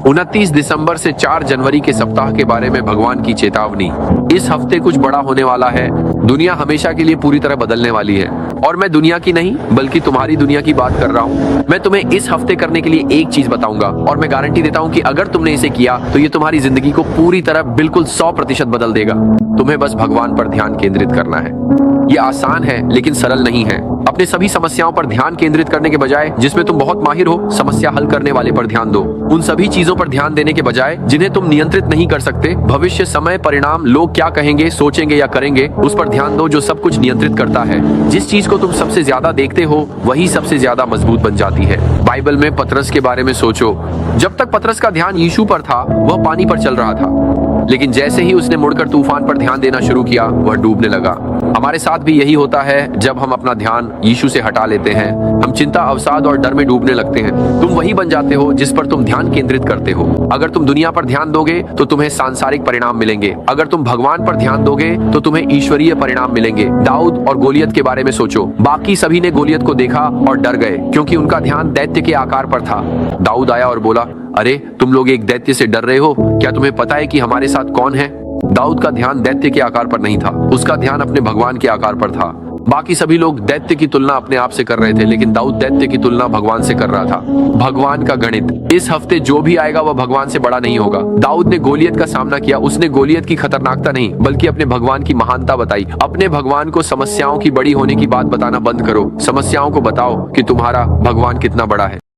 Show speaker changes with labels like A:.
A: 29 दिसंबर से 4 जनवरी के सप्ताह के बारे में भगवान की चेतावनी। इस हफ्ते कुछ बड़ा होने वाला है। दुनिया हमेशा के लिए पूरी तरह बदलने वाली है और मैं दुनिया की नहीं बल्कि तुम्हारी दुनिया की बात कर रहा हूँ। मैं तुम्हें इस हफ्ते करने के लिए एक चीज बताऊंगा और मैं गारंटी देता हूँ कि अगर तुमने इसे किया तो ये तुम्हारी जिंदगी को पूरी तरह बिल्कुल 100% बदल देगा। तुम्हें बस भगवान पर ध्यान केंद्रित करना है। ये आसान है लेकिन सरल नहीं है। अपने सभी समस्याओं पर ध्यान केंद्रित करने के बजाय जिसमें तुम बहुत माहिर हो, समस्या हल करने वाले पर ध्यान दो। उन सभी चीजों पर ध्यान देने के बजाय जिन्हें तुम नियंत्रित नहीं कर सकते, भविष्य, समय, परिणाम, लोग क्या कहेंगे, सोचेंगे या करेंगे, उस पर ध्यान दो जो सब कुछ नियंत्रित करता है। जिस चीज को तुम सबसे ज्यादा देखते हो वही सबसे ज्यादा मजबूत बन जाती है। बाइबल में पतरस के बारे में सोचो। जब तक पतरस का ध्यान यीशु पर था वह पानी पर चल रहा था, लेकिन जैसे ही उसने मुड़कर तूफान पर ध्यान देना शुरू किया वह डूबने लगा। हमारे साथ भी यही होता है। जब हम अपना ध्यान यीशु से हटा लेते हैं हम चिंता, अवसाद और डर में डूबने लगते हैं। तुम वही बन जाते हो जिस पर तुम ध्यान केंद्रित करते हो। अगर तुम दुनिया पर ध्यान दोगे तो तुम्हें सांसारिक परिणाम मिलेंगे। अगर तुम भगवान पर ध्यान दोगे तो तुम्हें ईश्वरीय परिणाम मिलेंगे। दाऊद और गोलियत के बारे में सोचो। बाकी सभी ने गोलियत को देखा और डर गए क्योंकि उनका ध्यान दैत्य के आकार पर था। दाऊद आया और बोला, अरे तुम लोग एक दैत्य से डर रहे हो? क्या तुम्हें पता है कि हमारे साथ कौन है? दाऊद का ध्यान दैत्य के आकार पर नहीं था, उसका ध्यान अपने भगवान के आकार पर था। बाकी सभी लोग दैत्य की तुलना अपने आप से कर रहे थे, लेकिन दाऊद दैत्य की तुलना भगवान से कर रहा था। भगवान का गणित। इस हफ्ते जो भी आएगा वह भगवान से बड़ा नहीं होगा। दाऊद ने गोलियत का सामना किया। उसने गोलियत की खतरनाकता नहीं बल्कि अपने भगवान की महानता बताई। अपने भगवान को समस्याओं की बड़ी होने की बात बताना बंद करो। समस्याओं को बताओ कि तुम्हारा भगवान कितना बड़ा है।